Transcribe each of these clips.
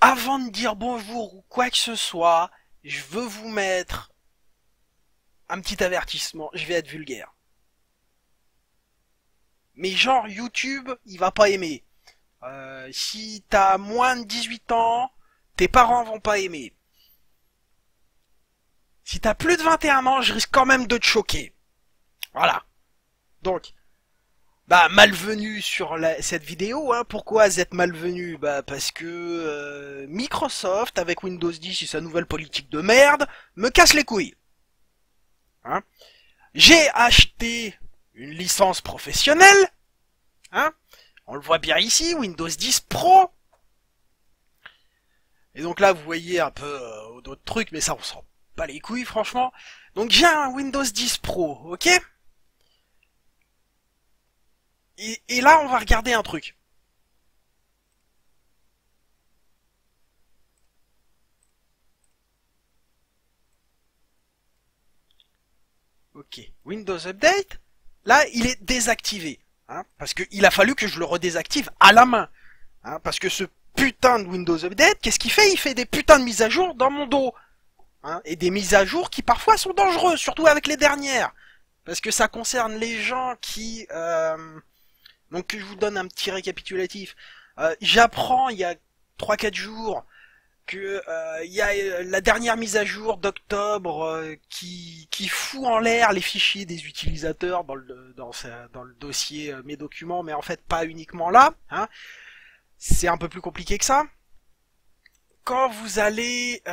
avant de dire bonjour ou quoi que ce soit, je veux vous mettre un petit avertissement, je vais être vulgaire. Mais genre YouTube, il va pas aimer. Si t'as moins de 18 ans, tes parents vont pas aimer. Si t'as plus de 21 ans, je risque quand même de te choquer. Voilà. Donc, malvenu sur cette vidéo, hein. Pourquoi vous êtes malvenu? Parce que Microsoft, avec Windows 10 et sa nouvelle politique de merde, me casse les couilles. Hein. J'ai acheté une licence professionnelle, hein. On le voit bien ici, Windows 10 Pro. Et donc là, vous voyez un peu d'autres trucs, mais ça, on s'en bat les couilles, franchement. Donc j'ai un Windows 10 Pro, ok? Et là, on va regarder un truc. Ok, Windows Update, là, il est désactivé. Hein, parce qu'il a fallu que je le redésactive à la main. Hein, parce que ce putain de Windows Update, qu'est-ce qu'il fait? Il fait des putains de mises à jour dans mon dos. Hein, et des mises à jour qui parfois sont dangereuses, surtout avec les dernières. Parce que ça concerne les gens qui... Donc je vous donne un petit récapitulatif. J'apprends il y a 3-4 jours que il y a la dernière mise à jour d'octobre qui fout en l'air les fichiers des utilisateurs dans le dossier mes documents, mais en fait pas uniquement là. Hein. C'est un peu plus compliqué que ça. Quand vous allez...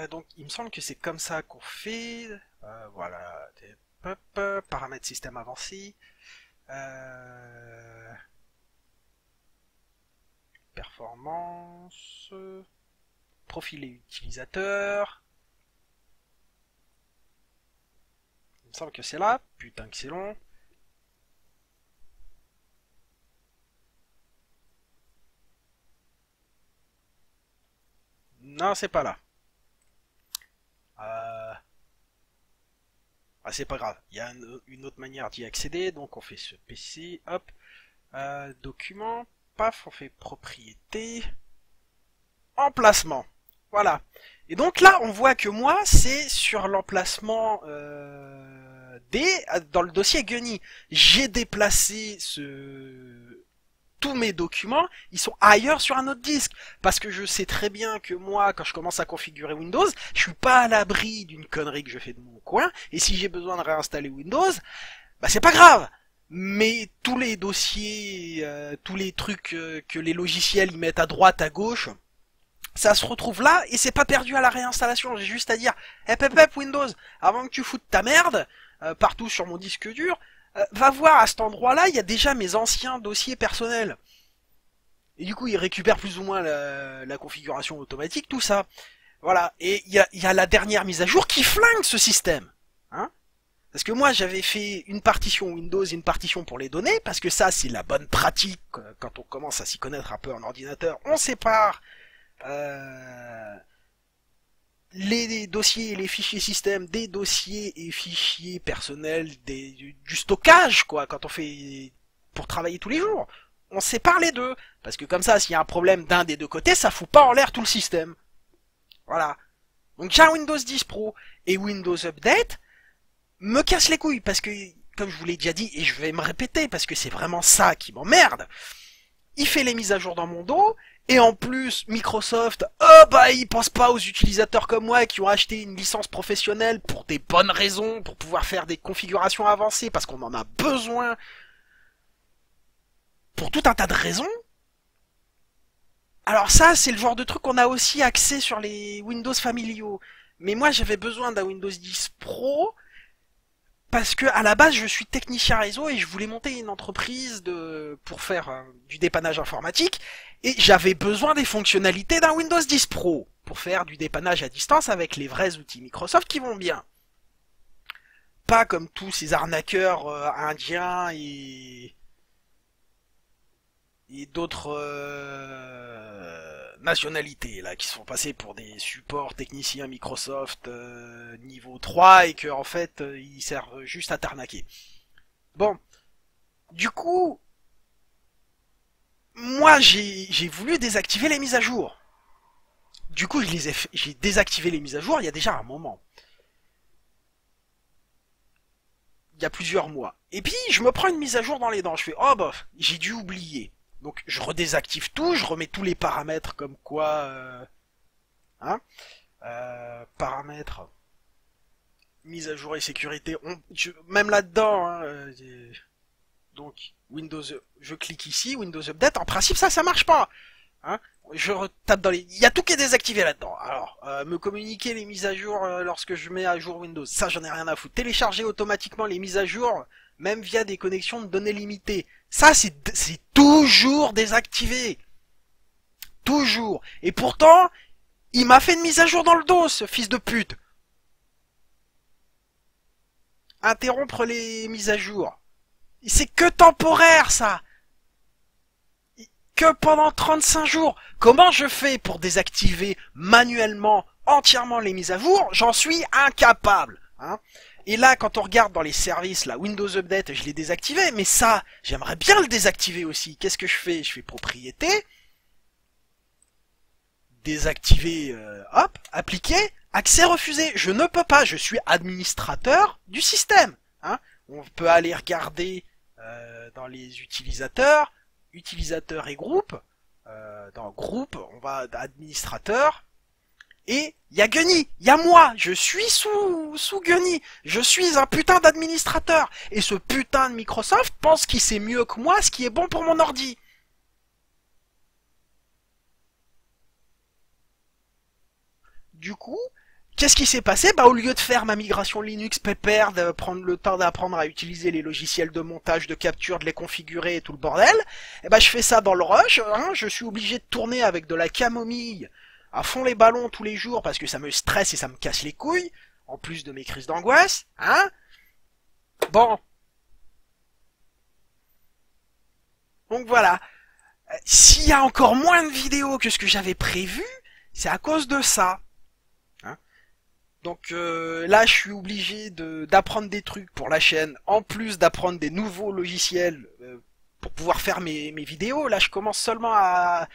donc il me semble que c'est comme ça qu'on fait. Voilà. Paramètres système avancé. Performance... Profil utilisateur. Il me semble que c'est là. Putain que c'est long. Non, c'est pas là. C'est pas grave. Il y a une autre manière d'y accéder. Donc on fait ce PC. Hop. Document. Paf, on fait propriété. Emplacement. Voilà. Et donc là, on voit que moi, c'est sur l'emplacement dans le dossier Gunny. J'ai déplacé tous mes documents, ils sont ailleurs sur un autre disque. Parce que je sais très bien que moi, quand je commence à configurer Windows, je suis pas à l'abri d'une connerie que je fais de mon coin. Et si j'ai besoin de réinstaller Windows, c'est pas grave. Mais tous les dossiers, tous les trucs que les logiciels y mettent à droite, à gauche, ça se retrouve là et c'est pas perdu à la réinstallation. J'ai juste à dire, hep Windows, avant que tu foutes ta merde partout sur mon disque dur, va voir à cet endroit-là, il y a déjà mes anciens dossiers personnels. Et du coup, il récupère plus ou moins la configuration automatique, tout ça. Voilà. Et il y a la dernière mise à jour qui flingue ce système. Hein? Parce que moi, j'avais fait une partition Windows et une partition pour les données, parce que ça, c'est la bonne pratique quand on commence à s'y connaître un peu en ordinateur. On sépare les dossiers et les fichiers système des dossiers et fichiers personnels du stockage, quoi, quand on fait pour travailler tous les jours. On sépare les deux, parce que comme ça, s'il y a un problème d'un des deux côtés, ça fout pas en l'air tout le système. Voilà. Donc j'ai un Windows 10 Pro et Windows Update me casse les couilles, parce que, comme je vous l'ai déjà dit, et je vais me répéter, parce que c'est vraiment ça qui m'emmerde, il fait les mises à jour dans mon dos, et en plus, Microsoft, il pense pas aux utilisateurs comme moi qui ont acheté une licence professionnelle pour des bonnes raisons, pour pouvoir faire des configurations avancées, parce qu'on en a besoin, pour tout un tas de raisons. Alors ça, c'est le genre de truc qu'on a aussi accès sur les Windows familiaux. Mais moi, j'avais besoin d'un Windows 10 Pro, parce que à la base je suis technicien réseau et je voulais monter une entreprise pour faire du dépannage informatique et j'avais besoin des fonctionnalités d'un Windows 10 Pro pour faire du dépannage à distance avec les vrais outils Microsoft qui vont bien. Pas comme tous ces arnaqueurs indiens et d'autres nationalités là qui se font passer pour des supports techniciens Microsoft niveau 3 et que en fait ils servent juste à t'arnaquer. Bon, du coup, moi j'ai voulu désactiver les mises à jour. Du coup, j'ai désactivé les mises à jour il y a déjà un moment. Il y a plusieurs mois. Et puis, je me prends une mise à jour dans les dents. Je fais, oh bah, j'ai dû oublier. Donc, je redésactive tout, je remets tous les paramètres comme quoi... hein paramètres, mise à jour et sécurité. Même là-dedans, hein, donc, Windows... Je clique ici, Windows Update. En principe, ça marche pas. Hein, je retape dans les... Il y a tout qui est désactivé là-dedans. Alors, me communiquer les mises à jour lorsque je mets à jour Windows, ça j'en ai rien à foutre. Télécharger automatiquement les mises à jour, même via des connexions de données limitées. Ça, c'est toujours désactivé. Toujours. Et pourtant, il m'a fait une mise à jour dans le dos, ce fils de pute. Interrompre les mises à jour. C'est que temporaire, ça. Que pendant 35 jours. Comment je fais pour désactiver manuellement, entièrement les mises à jour? J'en suis incapable. Hein. Et là, quand on regarde dans les services, là, Windows Update, je l'ai désactivé, mais ça, j'aimerais bien le désactiver aussi. Qu'est-ce que je fais? Je fais propriété, désactiver, hop, appliquer, accès refusé. Je ne peux pas, je suis administrateur du système. Hein. On peut aller regarder dans les utilisateurs, utilisateurs et groupes. Dans groupe, on va administrateur. Et il y a Gunny, il y a moi, je suis sous Gunny, je suis un putain d'administrateur. Et ce putain de Microsoft pense qu'il sait mieux que moi ce qui est bon pour mon ordi. Du coup, qu'est-ce qui s'est passé? Bah, au lieu de faire ma migration Linux pépère, de prendre le temps d'apprendre à utiliser les logiciels de montage, de capture, de les configurer et tout le bordel, eh bah, je fais ça dans le rush, hein, je suis obligé de tourner avec de la camomille à fond les ballons tous les jours parce que ça me stresse et ça me casse les couilles, en plus de mes crises d'angoisse, hein. Bon. Donc voilà. S'il y a encore moins de vidéos que ce que j'avais prévu, c'est à cause de ça. Hein. Donc là, je suis obligé d'apprendre des trucs pour la chaîne, en plus d'apprendre des nouveaux logiciels pour pouvoir faire mes vidéos. Là, je commence seulement à...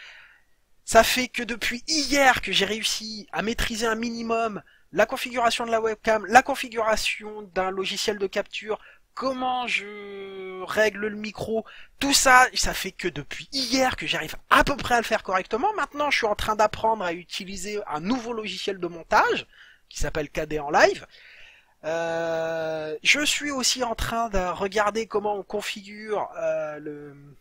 Ça fait que depuis hier que j'ai réussi à maîtriser un minimum la configuration de la webcam, la configuration d'un logiciel de capture, comment je règle le micro, tout ça, ça fait que depuis hier que j'arrive à peu près à le faire correctement. Maintenant, je suis en train d'apprendre à utiliser un nouveau logiciel de montage qui s'appelle KD en live. Je suis aussi en train de regarder comment on configure le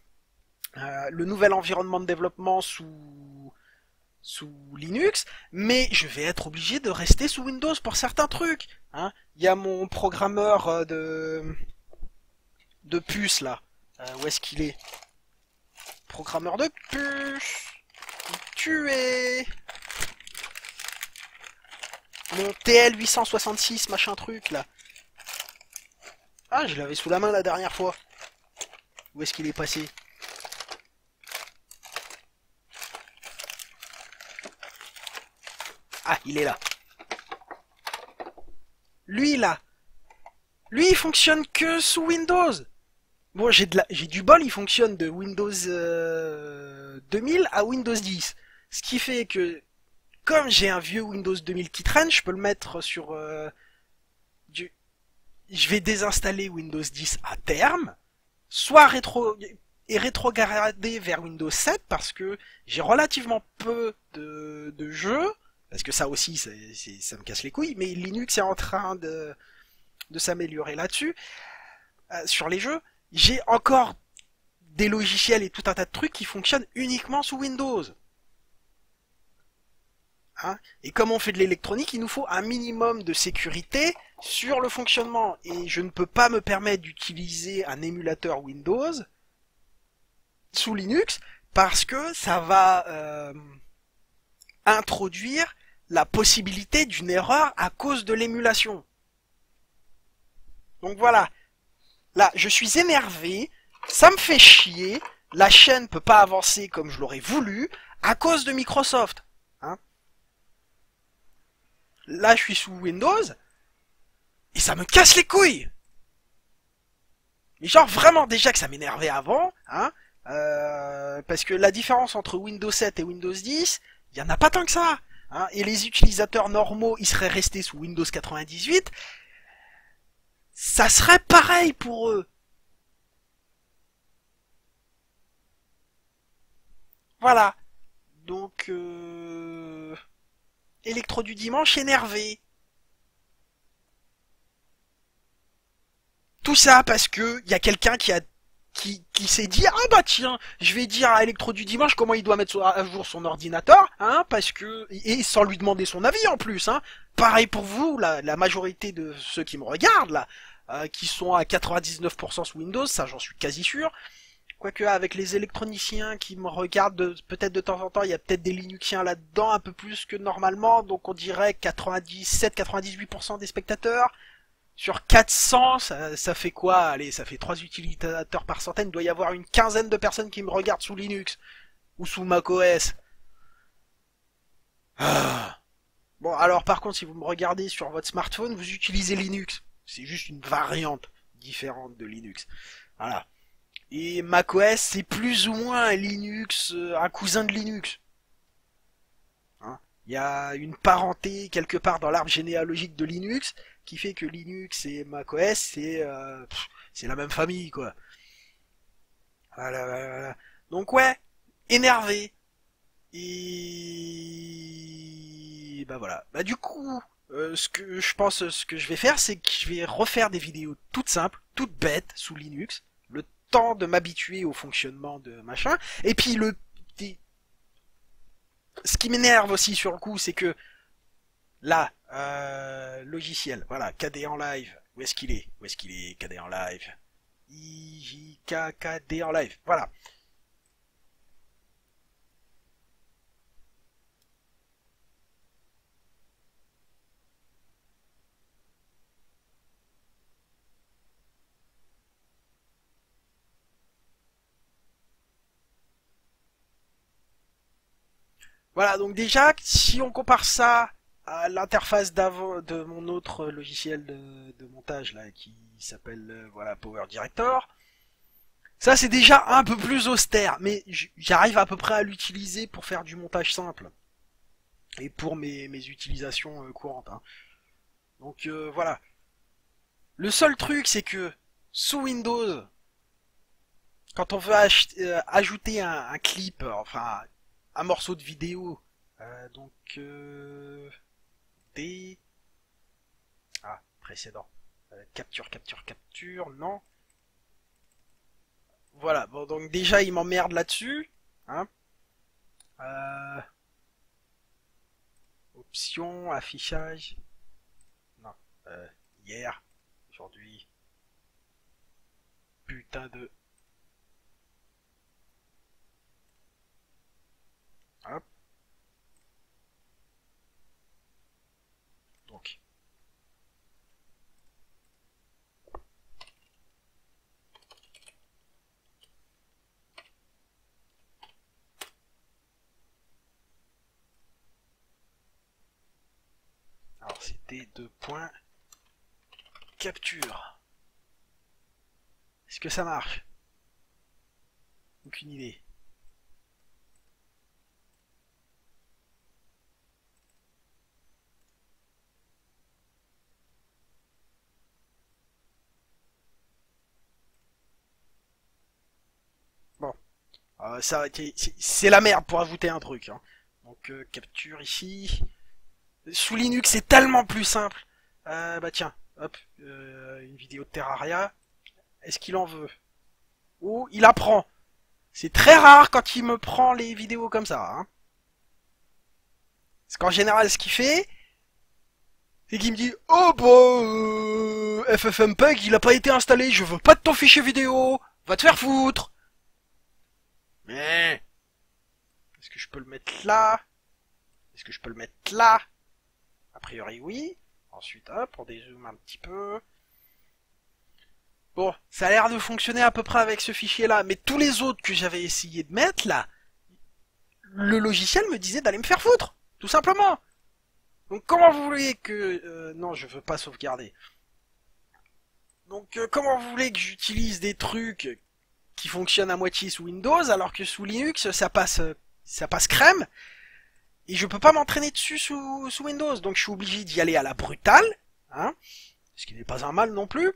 nouvel environnement de développement sous Linux, mais je vais être obligé de rester sous Windows pour certains trucs. Hein. Il y a mon programmeur de puces là. Où est-ce qu'il est? Programmeur de puces. Tu es mon TL 866 machin truc là. Ah, je l'avais sous la main la dernière fois. Où est-ce qu'il est passé? Ah, il est là. Lui, là. Lui, il fonctionne que sous Windows. Bon, j'ai du bol, il fonctionne de Windows 2000 à Windows 10. Ce qui fait que, comme j'ai un vieux Windows 2000 qui traîne, je peux le mettre sur... Je vais désinstaller Windows 10 à terme, soit rétrograder vers Windows 7, parce que j'ai relativement peu de jeux, parce que ça aussi, ça me casse les couilles, mais Linux est en train de s'améliorer là-dessus. Sur les jeux, j'ai encore des logiciels et tout un tas de trucs qui fonctionnent uniquement sous Windows. Hein, et comme on fait de l'électronique, il nous faut un minimum de sécurité sur le fonctionnement. Et je ne peux pas me permettre d'utiliser un émulateur Windows sous Linux parce que ça va introduire la possibilité d'une erreur à cause de l'émulation. Donc voilà. Là, je suis énervé, ça me fait chier, la chaîne peut pas avancer comme je l'aurais voulu à cause de Microsoft. Hein. Là, je suis sous Windows et ça me casse les couilles. Mais genre vraiment déjà que ça m'énervait avant, hein, parce que la différence entre Windows 7 et Windows 10, il y en a pas tant que ça. hein, et les utilisateurs normaux, ils seraient restés sous Windows 98, ça serait pareil pour eux. Voilà. Donc, Electro du dimanche énervé. Tout ça parce que y a quelqu'un qui s'est dit ah bah tiens, je vais dire à Electro du dimanche comment il doit mettre à jour son ordinateur, hein, parce que et sans lui demander son avis en plus, hein. Pareil pour vous, la majorité de ceux qui me regardent là, qui sont à 99% sous Windows, ça j'en suis quasi sûr. Quoique avec les électroniciens qui me regardent peut-être de temps en temps, il y a peut-être des Linuxiens là-dedans un peu plus que normalement, donc on dirait 97-98% des spectateurs. Sur 400, ça fait quoi? Allez, ça fait 3 utilisateurs par centaine. Il doit y avoir une quinzaine de personnes qui me regardent sous Linux ou sous macOS. Ah. Bon, alors par contre, si vous me regardez sur votre smartphone, vous utilisez Linux. C'est juste une variante différente de Linux. Voilà. Et macOS, c'est plus ou moins un Linux, un cousin de Linux. Hein, il y a une parenté quelque part dans l'arbre généalogique de Linux qui fait que Linux et macOS, c'est la même famille, quoi. Voilà, voilà, voilà. Donc ouais, énervé. Et bah voilà. Bah du coup, ce que je vais faire, c'est que je vais refaire des vidéos toutes simples, toutes bêtes sous Linux, le temps de m'habituer au fonctionnement de machin. Et puis ce qui m'énerve aussi sur le coup, c'est que là, logiciel, voilà, KDE en live. Où est-ce qu'il est? Où est-ce qu'il est, KDE en live? IJKKD en live, voilà. Voilà, donc déjà, si on compare ça à l'interface d'avant de mon autre logiciel de montage là, qui s'appelle voilà Power Director, ça c'est déjà un peu plus austère, mais j'arrive à peu près à l'utiliser pour faire du montage simple et pour mes utilisations courantes, hein. Donc voilà. Le seul truc c'est que sous Windows, quand on veut ajouter un clip, enfin un morceau de vidéo, donc des précédent, capture, non. Voilà, bon donc déjà il m'emmerde là-dessus, hein. Euh, Options, affichage, non. Hier, aujourd'hui, putain de, hop, donc. Alors c'était 2 points capture. Est-ce que ça marche? Aucune idée. Bon, c'est la merde pour ajouter un truc, hein. Donc capture ici. Sous Linux c'est tellement plus simple. Bah tiens, hop, une vidéo de Terraria. Est-ce qu'il en veut? Oh, il apprend. C'est très rare quand il me prend les vidéos comme ça, hein. Parce qu'en général ce qu'il fait, c'est qu'il me dit oh bah FFmpeg il a pas été installé, je veux pas de ton fichier vidéo, va te faire foutre. Mais est-ce que je peux le mettre là? Est-ce que je peux le mettre là? A priori oui. Ensuite hop, on dézoome un petit peu. Bon, ça a l'air de fonctionner à peu près avec ce fichier là, mais tous les autres que j'avais essayé de mettre là, le logiciel me disait d'aller me faire foutre, tout simplement. Donc comment vous voulez que... non, je veux pas sauvegarder. Donc comment vous voulez que j'utilise des trucs qui fonctionnent à moitié sous Windows alors que sous Linux ça passe crème? Et je peux pas m'entraîner dessus sous Windows, donc je suis obligé d'y aller à la brutale, hein, ce qui n'est pas un mal non plus,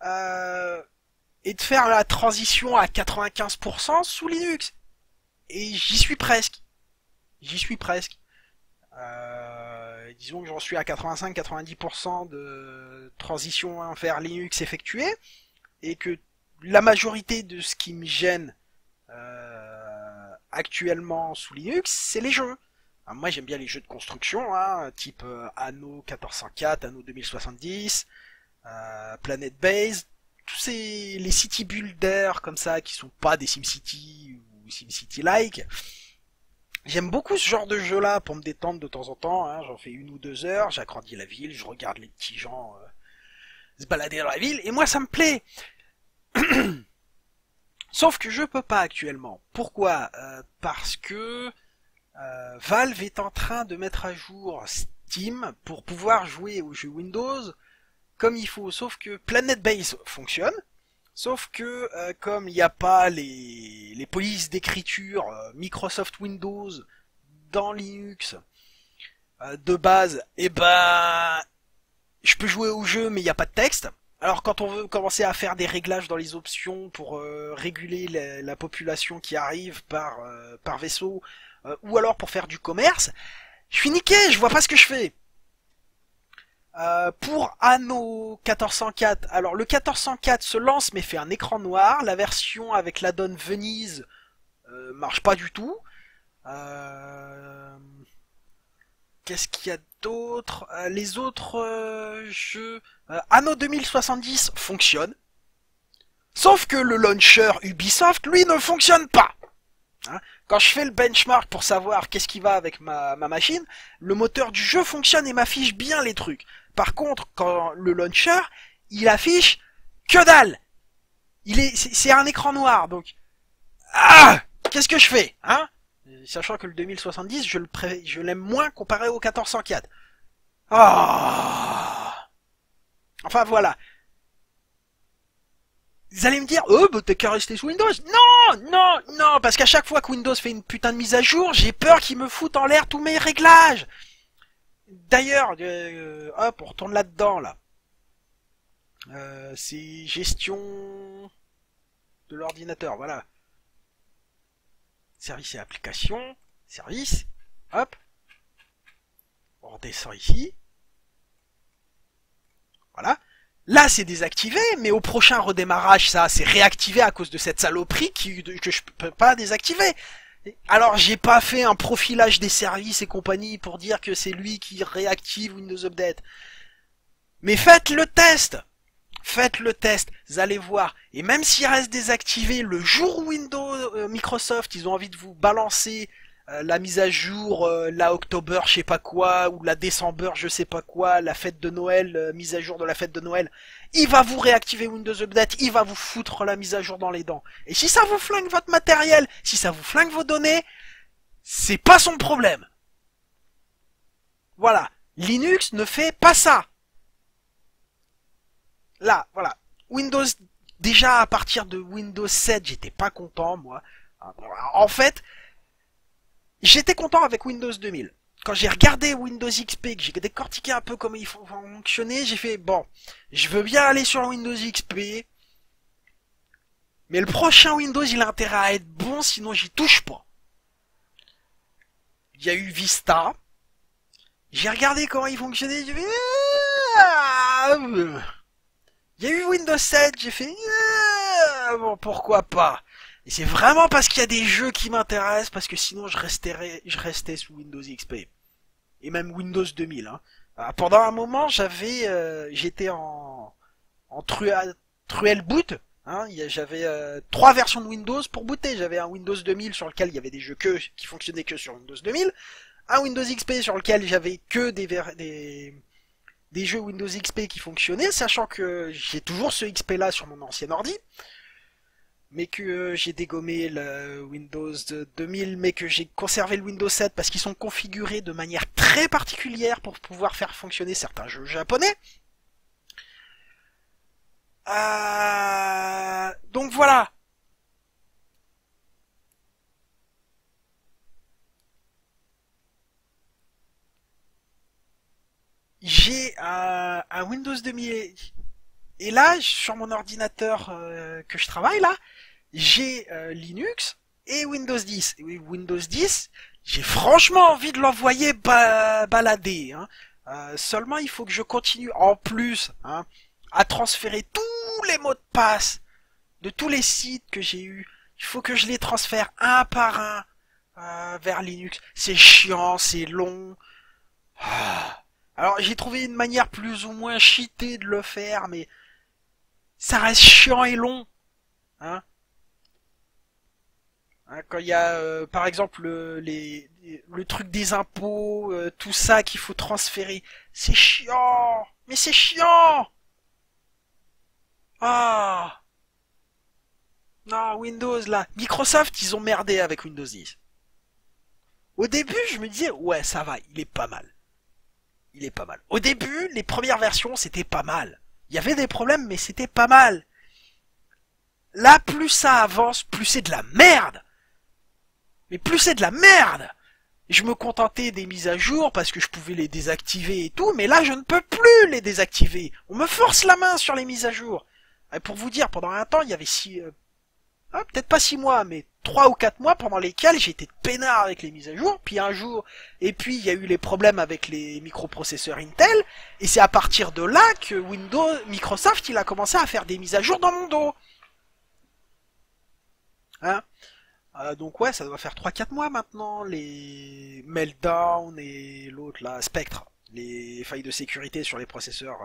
et de faire la transition à 95% sous Linux. Et j'y suis presque. J'y suis presque. Disons que j'en suis à 85-90% de transition vers Linux effectuée, et que la majorité de ce qui me gêne actuellement sous Linux, c'est les jeux. Alors moi j'aime bien les jeux de construction, hein, type Anno 1404, Anno 2070, Planet Base, tous les city builders comme ça qui sont pas des SimCity ou SimCity-like. J'aime beaucoup ce genre de jeu-là pour me détendre de temps en temps. Hein. J'en fais 1 ou 2 heures, j'agrandis la ville, je regarde les petits gens se balader dans la ville, et moi ça me plaît. Sauf que je peux pas actuellement. Pourquoi Parce que Valve est en train de mettre à jour Steam pour pouvoir jouer aux jeux Windows comme il faut. Sauf que Planet Base fonctionne. Sauf que comme il n'y a pas les polices d'écriture Microsoft Windows dans Linux de base, et ben je peux jouer au jeu mais il n'y a pas de texte. Alors quand on veut commencer à faire des réglages dans les options pour réguler la population qui arrive par vaisseau, ou alors pour faire du commerce, je suis niqué, je vois pas ce que je fais. Pour Anno 1404, alors le 1404 se lance mais fait un écran noir, la version avec l'add-on Venise marche pas du tout. Qu'est-ce qu'il y a d'autre Les autres jeux... Anno 2070 fonctionne. Sauf que le launcher Ubisoft, lui, ne fonctionne pas. Hein, quand je fais le benchmark pour savoir qu'est-ce qui va avec ma machine, le moteur du jeu fonctionne et m'affiche bien les trucs. Par contre, quand le launcher, il affiche que dalle. C'est un écran noir, donc... Ah, qu'est-ce que je fais, hein? Sachant que le 2070, je l'aime moins comparé au 1404. Ah. Enfin voilà. Vous allez me dire, oh, bah t'as qu'à rester sous Windows. Non, non, non, parce qu'à chaque fois que Windows fait une putain de mise à jour, j'ai peur qu'il me foute en l'air tous mes réglages. D'ailleurs, hop, on retourne là-dedans, là. C'est gestion de l'ordinateur, voilà. Service et application, service, hop. On redescend ici. Voilà. Là, c'est désactivé, mais au prochain redémarrage, ça, c'est réactivé à cause de cette saloperie que je peux pas désactiver. Alors, j'ai pas fait un profilage des services et compagnie pour dire que c'est lui qui réactive Windows Update. Mais faites le test. Faites le test, vous allez voir. Et même s'il reste désactivé, le jour où Microsoft, ils ont envie de vous balancer la mise à jour, la October je sais pas quoi, ou la December je sais pas quoi, la fête de Noël, mise à jour de la fête de Noël, il va vous réactiver Windows Update, il va vous foutre la mise à jour dans les dents. Et si ça vous flingue votre matériel, si ça vous flingue vos données, c'est pas son problème. Voilà. Linux ne fait pas ça. Là, voilà. Windows, déjà à partir de Windows 7, j'étais pas content, moi. En fait, j'étais content avec Windows 2000. Quand j'ai regardé Windows XP, que j'ai décortiqué un peu comment il fonctionnait, j'ai fait, bon, je veux bien aller sur Windows XP, mais le prochain Windows, il a intérêt à être bon, sinon j'y touche pas. Il y a eu Vista, j'ai regardé comment il fonctionnait, j'ai fait... Il y a eu Windows 7, j'ai fait... bon, pourquoi pas. Et c'est vraiment parce qu'il y a des jeux qui m'intéressent, parce que sinon je restais sous Windows XP. Et même Windows 2000. Hein. Pendant un moment, j'étais en truel boot. Hein, j'avais 3 versions de Windows pour booter. J'avais un Windows 2000 sur lequel il y avait des jeux qui fonctionnaient que sur Windows 2000. Un Windows XP sur lequel j'avais que des jeux Windows XP qui fonctionnaient, sachant que j'ai toujours ce XP là sur mon ancien ordi, mais que j'ai dégommé le Windows 2000, mais que j'ai conservé le Windows 7 parce qu'ils sont configurés de manière très particulière pour pouvoir faire fonctionner certains jeux japonais. Donc voilà. j'ai un Windows 2000 et là sur mon ordinateur que je travaille là, j'ai Linux et Windows 10. Et oui, Windows 10, j'ai franchement envie de l'envoyer balader. Hein. Seulement, il faut que je continue en plus hein, à transférer tous les mots de passe de tous les sites que j'ai eus. Il faut que je les transfère un par un vers Linux. C'est chiant, c'est long. Ah. Alors, j'ai trouvé une manière plus ou moins cheatée de le faire, mais ça reste chiant et long. Hein. Hein, quand il y a, par exemple, le truc des impôts, tout ça qu'il faut transférer, c'est chiant. Mais c'est chiant. Ah, non, Windows là, Microsoft, ils ont merdé avec Windows 10. Au début, je me disais, ouais, ça va, il est pas mal. Il est pas mal. Au début, les premières versions, c'était pas mal. Il y avait des problèmes, mais c'était pas mal. Là, plus ça avance, plus c'est de la merde. Mais plus c'est de la merde. Je me contentais des mises à jour parce que je pouvais les désactiver et tout, mais là je ne peux plus les désactiver. On me force la main sur les mises à jour. Et pour vous dire, pendant un temps, il y avait peut-être pas 6 mois, mais 3 ou 4 mois pendant lesquels j'étais peinard avec les mises à jour. Puis un jour, et puis il y a eu les problèmes avec les microprocesseurs Intel, et c'est à partir de là que Microsoft, il a commencé à faire des mises à jour dans mon dos. Hein? Donc ouais, ça doit faire 3 4 mois maintenant, les Meltdown et l'autre là, Spectre, les failles de sécurité sur les processeurs,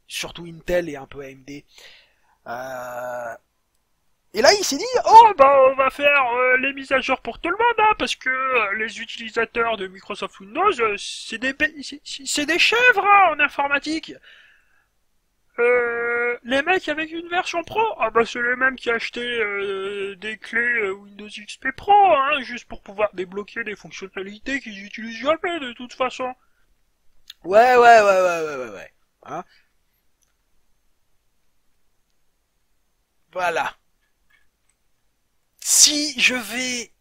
surtout Intel et un peu AMD. Euh, et là il s'est dit, oh bah on va faire les mises à jour pour tout le monde, hein, parce que les utilisateurs de Microsoft Windows, c'est des chèvres hein, en informatique. Les mecs avec une version pro, ah bah c'est les mêmes qui achetaient des clés Windows XP Pro, hein, juste pour pouvoir débloquer des fonctionnalités qu'ils utilisent jamais de toute façon. Ouais. Hein, voilà. Si je vais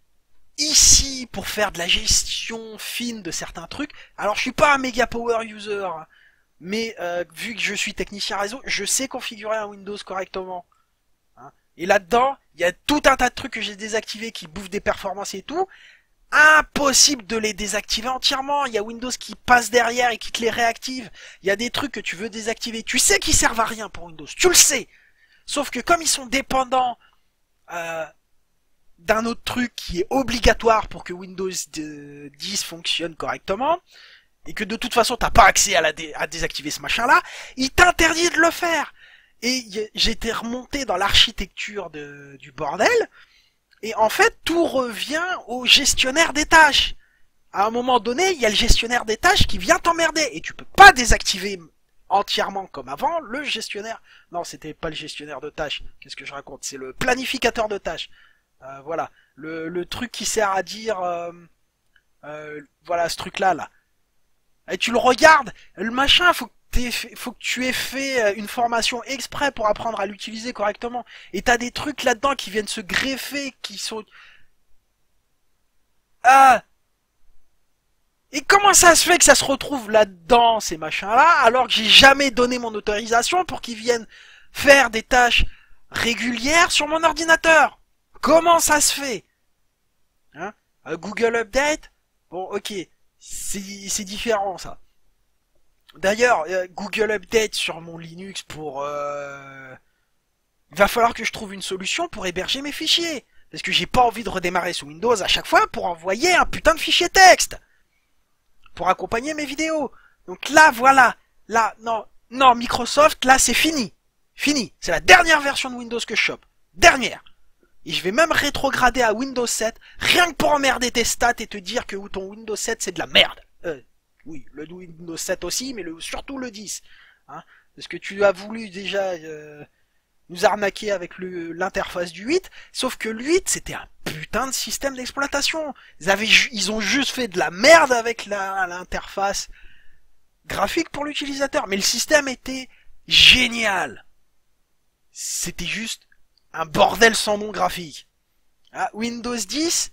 ici pour faire de la gestion fine de certains trucs, alors je suis pas un méga power user, hein, mais vu que je suis technicien réseau, je sais configurer un Windows correctement. Hein. Et là-dedans, il y a tout un tas de trucs que j'ai désactivés qui bouffent des performances et tout. Impossible de les désactiver entièrement. Il y a Windows qui passe derrière et qui te les réactive. Il y a des trucs que tu veux désactiver. Tu sais qu'ils servent à rien pour Windows. Tu le sais. Sauf que comme ils sont dépendants euh, d'un autre truc qui est obligatoire pour que Windows 10 fonctionne correctement, et que de toute façon t'as pas accès à désactiver ce machin là, il t'interdit de le faire. Et j'étais remonté dans l'architecture du bordel, et en fait tout revient au gestionnaire des tâches. À un moment donné, il y a le gestionnaire des tâches qui vient t'emmerder, et tu peux pas désactiver entièrement comme avant le gestionnaire. Non, c'était pas le gestionnaire de tâches, qu'est-ce que je raconte, c'est le planificateur de tâches. Voilà, le truc qui sert à dire voilà ce truc là. Et tu le regardes, le machin, faut que tu aies fait une formation exprès pour apprendre à l'utiliser correctement. Et t'as des trucs là-dedans qui viennent se greffer, qui sont... Ah. Et comment ça se fait que ça se retrouve là-dedans, ces machins-là, alors que j'ai jamais donné mon autorisation pour qu'ils viennent faire des tâches régulières sur mon ordinateur? Comment ça se fait? Hein? Google Update? Bon, ok, c'est différent ça. D'ailleurs, Google Update sur mon Linux pour... Il va falloir que je trouve une solution pour héberger mes fichiers. Parce que j'ai pas envie de redémarrer sous Windows à chaque fois pour envoyer un putain de fichier texte. Pour accompagner mes vidéos. Donc là, voilà. Là, non, Microsoft, là, c'est fini. Fini. C'est la dernière version de Windows que je chope. Dernière. Et je vais même rétrograder à Windows 7, rien que pour emmerder tes stats et te dire que ton Windows 7 c'est de la merde. Oui, le Windows 7 aussi, mais surtout le 10. Hein, parce que tu as voulu déjà nous arnaquer avec l'interface du 8, sauf que le 8 c'était un putain de système d'exploitation. Ils ont juste fait de la merde avec l'interface graphique pour l'utilisateur, mais le système était génial. C'était juste un bordel sans nom graphique. Ah, Windows 10,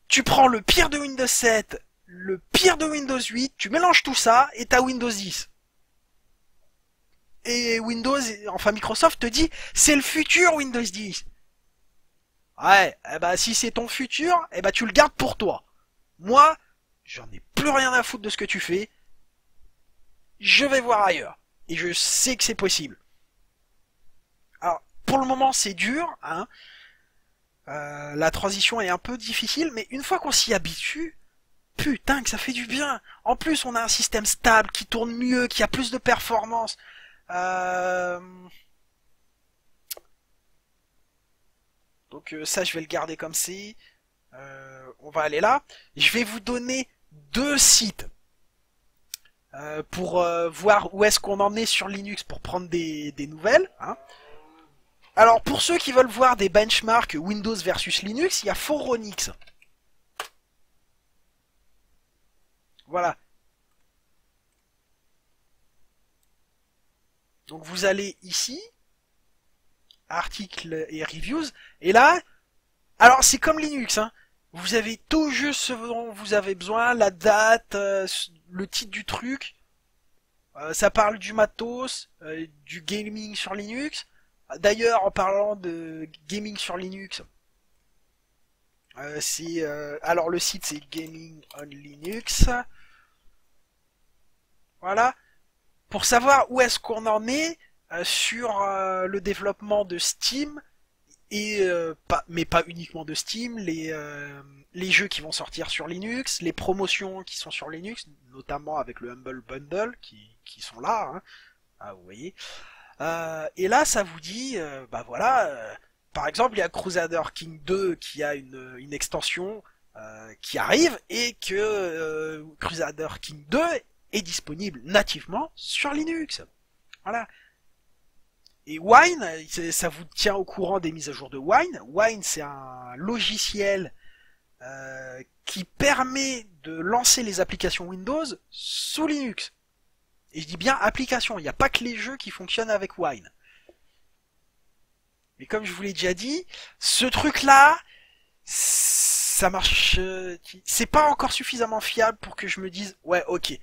tu prends le pire de Windows 7, le pire de Windows 8, tu mélanges tout ça et t'as Windows 10. Et Windows, enfin Microsoft te dit, c'est le futur Windows 10. Ouais, eh ben si c'est ton futur, eh ben tu le gardes pour toi. Moi, j'en ai plus rien à foutre de ce que tu fais. Je vais voir ailleurs. Et je sais que c'est possible. Alors, pour le moment, c'est dur, hein. La transition est un peu difficile, mais une fois qu'on s'y habitue, putain que ça fait du bien. En plus, on a un système stable qui tourne mieux, qui a plus de performance. Euh... Donc ça, je vais le garder comme c'est. On va aller là. Je vais vous donner deux sites pour voir où est-ce qu'on en est sur Linux pour prendre des nouvelles. Hein. Alors pour ceux qui veulent voir des benchmarks Windows versus Linux, il y a Foronix. Voilà. Donc vous allez ici, articles et reviews, et là, alors c'est comme Linux, hein. Vous avez tout juste ce dont vous avez besoin, la date, le titre du truc. Ça parle du matos, du gaming sur Linux. D'ailleurs, en parlant de gaming sur Linux, alors le site c'est Gaming on Linux. Voilà. Pour savoir où est-ce qu'on en est sur le développement de Steam et mais pas uniquement de Steam, les jeux qui vont sortir sur Linux, les promotions qui sont sur Linux, notamment avec le Humble Bundle qui sont là, hein. Ah, vous voyez. Et là, ça vous dit, bah voilà, par exemple, il y a Crusader King 2 qui a une extension qui arrive et que Crusader King 2 est disponible nativement sur Linux. Voilà. Et Wine, ça vous tient au courant des mises à jour de Wine. Wine, c'est un logiciel qui permet de lancer les applications Windows sous Linux. Et je dis bien application, il n'y a pas que les jeux qui fonctionnent avec Wine. Mais comme je vous l'ai déjà dit, ce truc-là, ça marche... c'est pas encore suffisamment fiable pour que je me dise, ouais, ok,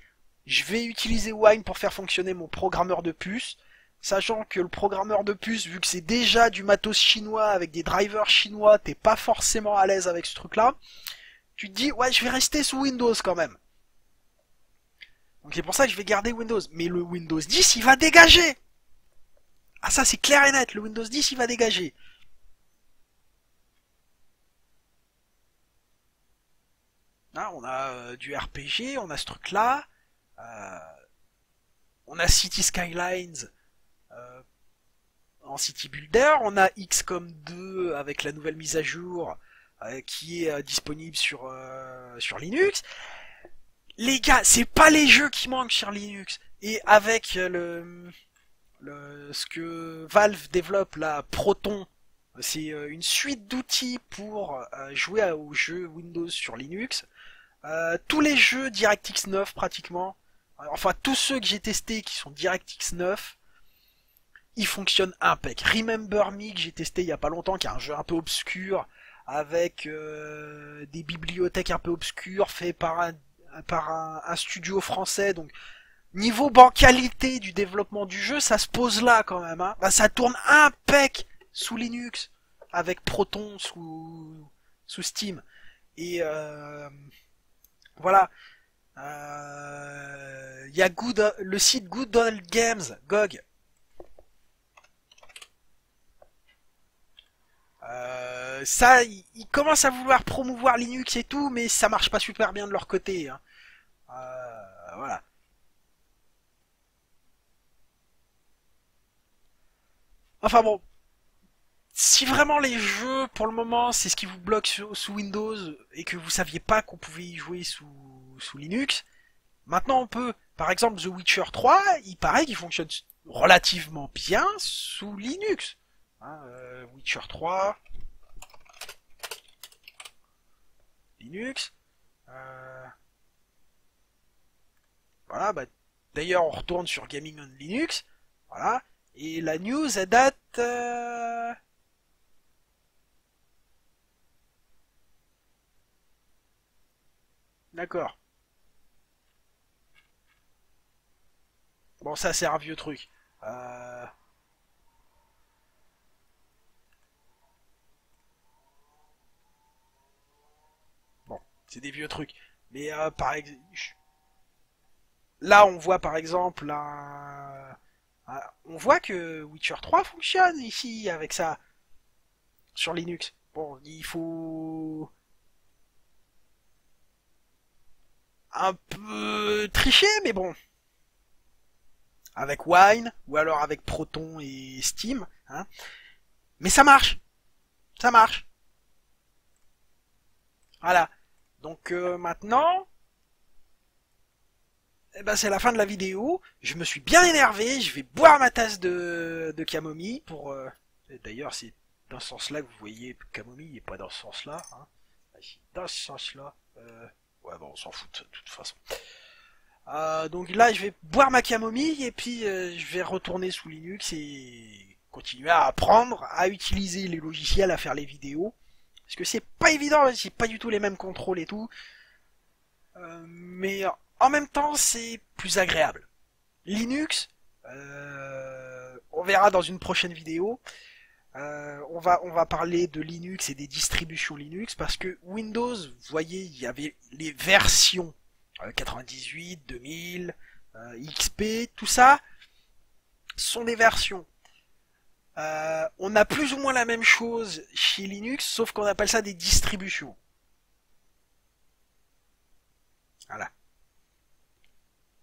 je vais utiliser Wine pour faire fonctionner mon programmeur de puce, sachant que le programmeur de puce, vu que c'est déjà du matos chinois avec des drivers chinois, t'es pas forcément à l'aise avec ce truc-là. Tu te dis, ouais, je vais rester sous Windows quand même. Donc c'est pour ça que je vais garder Windows. Mais le Windows 10, il va dégager. Ah ça, c'est clair et net. Le Windows 10, il va dégager. Hein, on a du RPG, on a ce truc-là. Euh, on a City Skylines euh, en City Builder. On a XCOM 2 avec la nouvelle mise à jour qui est disponible sur Linux. Les gars, c'est pas les jeux qui manquent sur Linux. Et avec ce que Valve développe là, Proton, c'est une suite d'outils pour jouer aux jeux Windows sur Linux. Tous les jeux DirectX 9 pratiquement, enfin tous ceux que j'ai testés qui sont DirectX 9, ils fonctionnent impec. Remember Me que j'ai testé il y a pas longtemps, qui est un jeu un peu obscur avec des bibliothèques un peu obscures fait par un studio français, donc niveau bancalité du développement du jeu, ça se pose là quand même, hein. Bah, ça tourne impec sous Linux avec Proton sous Steam et voilà. Il y a le site Good Old Games, GOG. Ça, ils commencent à vouloir promouvoir Linux et tout, mais ça marche pas super bien de leur côté, hein. Voilà. Enfin bon, si vraiment les jeux, pour le moment, c'est ce qui vous bloque sous Windows et que vous saviez pas qu'on pouvait y jouer sous Linux, maintenant on peut. Par exemple, The Witcher 3, il paraît qu'il fonctionne relativement bien sous Linux. Hein, Witcher 3, Linux. Voilà, bah, d'ailleurs on retourne sur Gaming on Linux. Voilà. Et la news, elle date... D'accord. Bon, ça c'est un vieux truc. Euh... Bon, c'est des vieux trucs. Mais par exemple, là on voit par exemple on voit que Witcher 3 fonctionne ici avec ça sur Linux. Bon, il faut un peu tricher, mais bon, avec Wine ou alors avec Proton et Steam, hein. Mais ça marche. Voilà. Donc maintenant, eh ben, c'est la fin de la vidéo. Je me suis bien énervé. Je vais boire ma tasse de camomille pour. D'ailleurs, c'est dans ce sens-là que vous voyez camomille et pas dans ce sens-là. Hein. Dans ce sens-là. Ouais, bon, on s'en fout de toute façon. Donc là, je vais boire ma camomille et puis je vais retourner sous Linux et continuer à apprendre à utiliser les logiciels, à faire les vidéos. Parce que c'est pas évident, c'est pas du tout les mêmes contrôles et tout. Mais en même temps, c'est plus agréable. Linux, on verra dans une prochaine vidéo. On va parler de Linux et des distributions Linux parce que Windows, vous voyez, il y avait les versions 98, 2000, XP, tout ça sont des versions. On a plus ou moins la même chose chez Linux, sauf qu'on appelle ça des distributions. Voilà.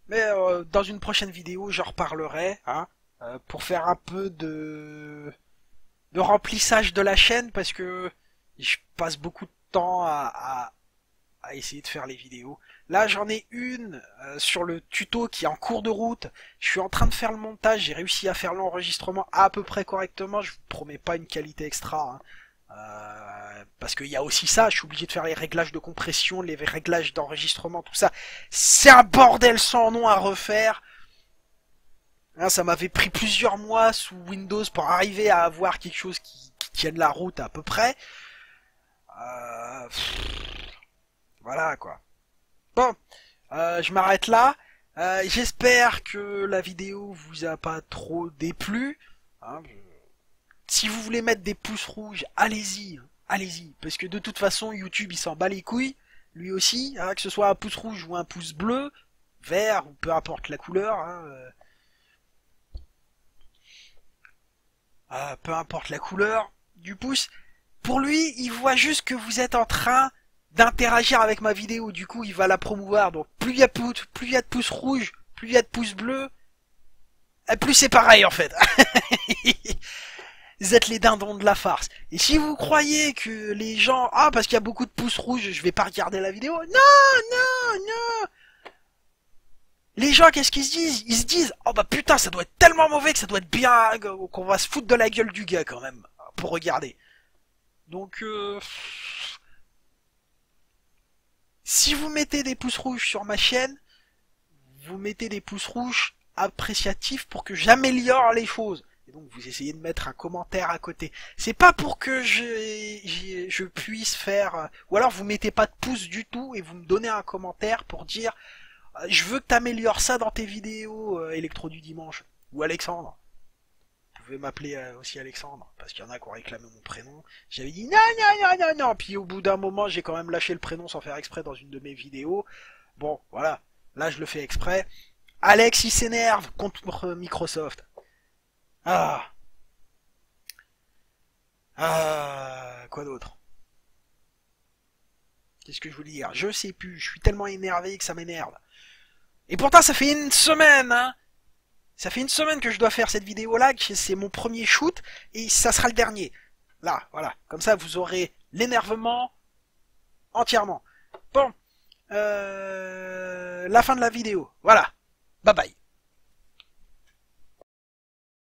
Mais dans une prochaine vidéo, j'en reparlerai, hein, pour faire un peu de remplissage de la chaîne, parce que je passe beaucoup de temps à essayer de faire les vidéos. Là, j'en ai une sur le tuto qui est en cours de route. Je suis en train de faire le montage. J'ai réussi à faire l'enregistrement à peu près correctement. Je vous promets pas une qualité extra. Hein. Parce qu'il y a aussi ça. Je suis obligé de faire les réglages de compression, les réglages d'enregistrement, tout ça. C'est un bordel sans nom à refaire. Hein, ça m'avait pris plusieurs mois sous Windows pour arriver à avoir quelque chose qui tienne la route à peu près. Voilà quoi. Bon, je m'arrête là. J'espère que la vidéo vous a pas trop déplu. Hein. Si vous voulez mettre des pouces rouges, allez-y, hein, allez-y. Parce que de toute façon, YouTube il s'en bat les couilles, lui aussi, hein, que ce soit un pouce rouge ou un pouce bleu, vert ou peu importe la couleur. Hein, peu importe la couleur du pouce. Pour lui, il voit juste que vous êtes en train d'interagir avec ma vidéo, du coup il va la promouvoir. Donc plus il y a de pouces rouges, plus il y a de pouces bleus, et plus c'est pareil en fait. Vous êtes les dindons de la farce. Et si vous croyez que les gens, parce qu'il y a beaucoup de pouces rouges, je vais pas regarder la vidéo, non. Les gens, qu'est-ce qu'ils se disent? Ils se disent, oh bah putain, ça doit être tellement mauvais que ça doit être bien, qu'on va se foutre de la gueule du gars quand même, pour regarder. Donc, si vous mettez des pouces rouges sur ma chaîne, vous mettez des pouces rouges appréciatifs pour que j'améliore les choses. Et donc vous essayez de mettre un commentaire à côté. C'est pas pour que je puisse faire... Ou alors vous mettez pas de pouce du tout et vous me donnez un commentaire pour dire je veux que t'améliores ça dans tes vidéos Électro du dimanche. Ou Alexandre. Vous pouvez m'appeler aussi Alexandre, parce qu'il y en a qui ont réclamé mon prénom. J'avais dit non. Puis au bout d'un moment, j'ai quand même lâché le prénom sans faire exprès dans une de mes vidéos. Bon, voilà. Là, je le fais exprès. Alex, il s'énerve contre Microsoft. Quoi d'autre? Qu'est-ce que je voulais dire? Je sais plus. Je suis tellement énervé que ça m'énerve. Et pourtant, ça fait une semaine, hein. Ça fait une semaine que je dois faire cette vidéo-là, que c'est mon premier shoot, et ça sera le dernier. Là, voilà. Comme ça, vous aurez l'énervement entièrement. Bon. La fin de la vidéo. Voilà. Bye bye.